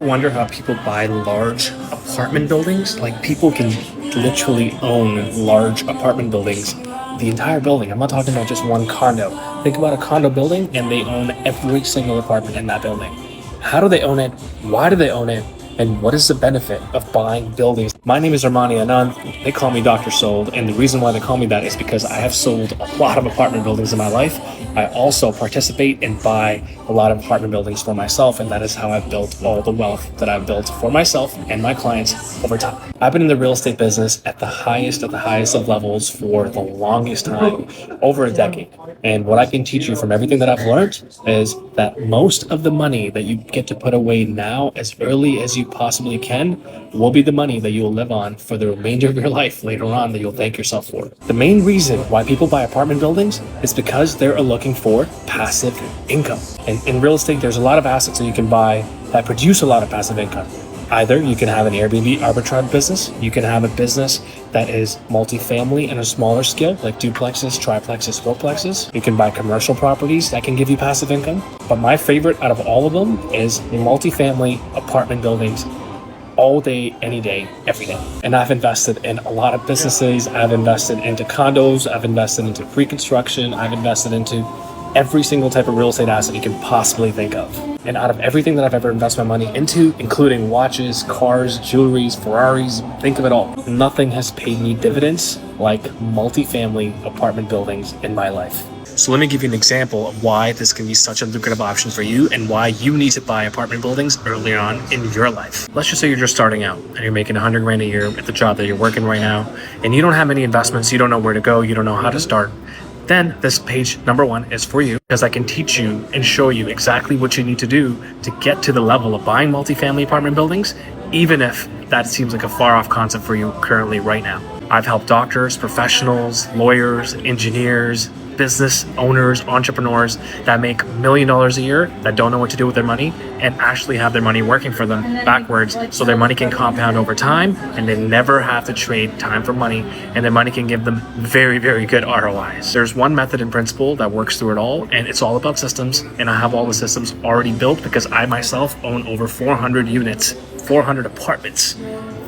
Wonder how people buy large apartment buildings. Like people can literally own large apartment buildings, the entire building. I'm not talking about just one condo. Think about a condo building and they own every single apartment in that building. How do they own it? Why do they own it? And what is the benefit of buying buildings? My name is Armani Anand. They call me Dr. Sold. And the reason why they call me that is because I have sold a lot of apartment buildings in my life. I also participate and buy a lot of apartment buildings for myself. And that is how I've built all the wealth that I've built for myself and my clients over time. I've been in the real estate business at the highest of levels for the longest time, over a decade. And what I can teach you from everything that I've learned is that most of the money that you get to put away now, as early as you possibly can, will be the money that you'll live on for the remainder of your life later on that you'll thank yourself for. The main reason why people buy apartment buildings is because they're looking for passive income. And in real estate, there's a lot of assets that you can buy that produce a lot of passive income. Either you can have an Airbnb arbitrage business, you can have a business that is multifamily and a smaller scale, like duplexes, triplexes, fourplexes. You can buy commercial properties that can give you passive income. But my favorite out of all of them is multifamily apartment buildings all day, any day, every day. And I've invested in a lot of businesses. I've invested into condos. I've invested into pre-construction. I've invested into every single type of real estate asset you can possibly think of. And out of everything that I've ever invested my money into, including watches, cars, jewelries, Ferraris, think of it all, nothing has paid me dividends like multifamily apartment buildings in my life. So let me give you an example of why this can be such a lucrative option for you and why you need to buy apartment buildings early on in your life. Let's just say you're just starting out and you're making 100 grand a year at the job that you're working right now, and you don't have any investments, you don't know where to go, you don't know how to start. Then this page number 1 is for you, because I can teach you and show you exactly what you need to do to get to the level of buying multifamily apartment buildings, even if that seems like a far off concept for you currently right now. I've helped doctors, professionals, lawyers, engineers, business owners, entrepreneurs that make $1 million a year that don't know what to do with their money and actually have their money working for them backwards, so their money can compound over time and they never have to trade time for money, and their money can give them very, very good ROIs. There's one method and principle that works through it all, and it's all about systems, and I have all the systems already built because I myself own over 400 units, 400 apartments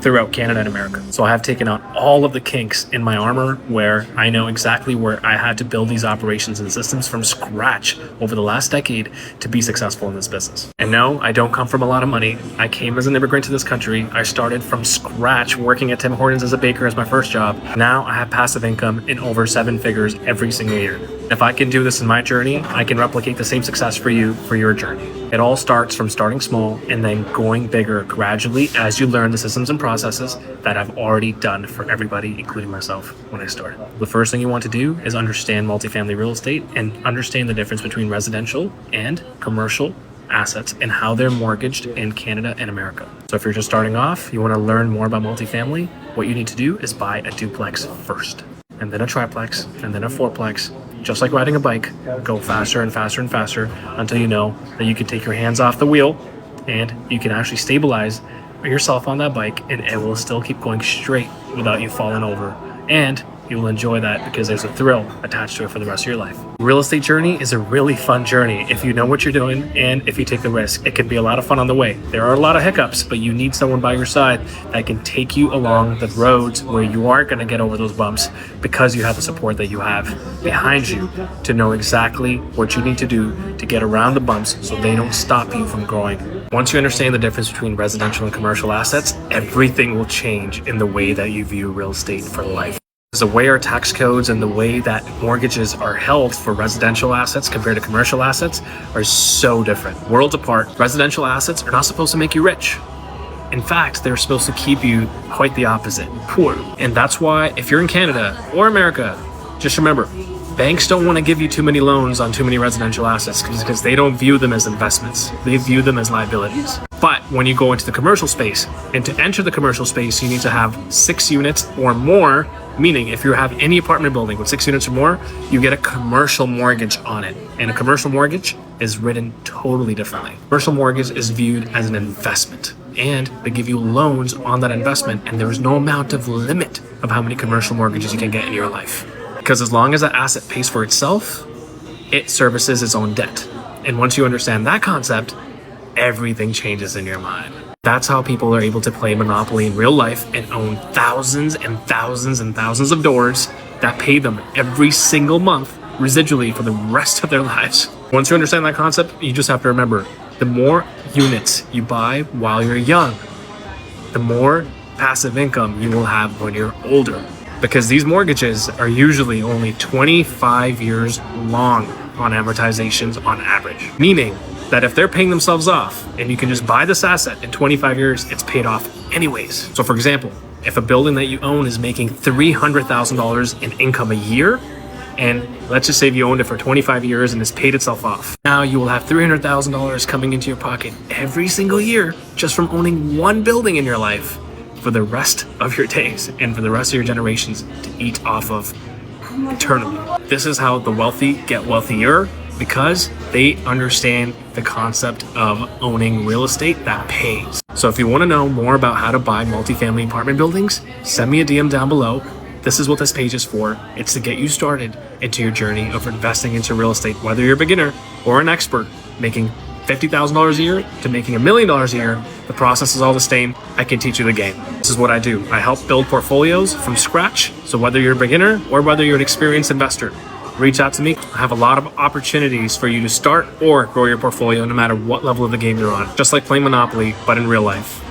throughout Canada and America. So I have taken out all of the kinks in my armor where I know exactly where I had to build these operations and systems from scratch over the last decade to be successful in this business. And no, I don't come from a lot of money. I came as an immigrant to this country. I started from scratch working at Tim Hortons as a baker as my first job. Now I have passive income in over 7 figures every single year. If I can do this in my journey, I can replicate the same success for you for your journey. It all starts from starting small and then going bigger gradually as you learn the systems and processes that I've already done for everybody, including myself, when I started. The first thing you want to do is understand multifamily real estate and understand the difference between residential and commercial assets and how they're mortgaged in Canada and America. So if you're just starting off, you want to learn more about multifamily, what you need to do is buy a duplex first, and then a triplex, and then a fourplex. Just like riding a bike, go faster and faster and faster until you know that you can take your hands off the wheel and you can actually stabilize yourself on that bike, and it will still keep going straight without you falling over. And you will enjoy that because there's a thrill attached to it for the rest of your life. Real estate journey is a really fun journey if you know what you're doing and if you take the risk. It can be a lot of fun on the way. There are a lot of hiccups, but you need someone by your side that can take you along the roads where you are going to get over those bumps, because you have the support that you have behind you to know exactly what you need to do to get around the bumps so they don't stop you from growing. Once you understand the difference between residential and commercial assets, everything will change in the way that you view real estate for life. The way our tax codes and the way that mortgages are held for residential assets compared to commercial assets are so different. Worlds apart. Residential assets are not supposed to make you rich. In fact, they're supposed to keep you quite the opposite, poor. And that's why if you're in Canada or America, just remember, banks don't want to give you too many loans on too many residential assets because they don't view them as investments. They view them as liabilities. But when you go into the commercial space, and to enter the commercial space, you need to have 6 units or more, meaning if you have any apartment building with 6 units or more, you get a commercial mortgage on it. And a commercial mortgage is written totally differently. Commercial mortgage is viewed as an investment, and they give you loans on that investment, and there is no amount of limit of how many commercial mortgages you can get in your life. Because as long as that asset pays for itself, it services its own debt. And once you understand that concept, everything changes in your mind. That's how people are able to play Monopoly in real life and own thousands and thousands and thousands of doors that pay them every single month residually for the rest of their lives. Once you understand that concept, you just have to remember, the more units you buy while you're young, the more passive income you will have when you're older. Because these mortgages are usually only 25 years long on amortizations on average. Meaning that if they're paying themselves off and you can just buy this asset in 25 years, it's paid off anyways. So for example, if a building that you own is making $300,000 in income a year, and let's just say you owned it for 25 years and it's paid itself off. Now you will have $300,000 coming into your pocket every single year just from owning one building in your life for the rest of your days and for the rest of your generations to eat off of eternally. This is how the wealthy get wealthier, because they understand the concept of owning real estate that pays. So if you want to know more about how to buy multifamily apartment buildings, send me a DM down below. This is what this page is for. It's to get you started into your journey of investing into real estate, whether you're a beginner or an expert, making $50,000 a year to making $1 million a year. The process is all the same. I can teach you the game. This is what I do. I help build portfolios from scratch. So whether you're a beginner or whether you're an experienced investor, reach out to me. I have a lot of opportunities for you to start or grow your portfolio no matter what level of the game you're on. Just like playing Monopoly, but in real life.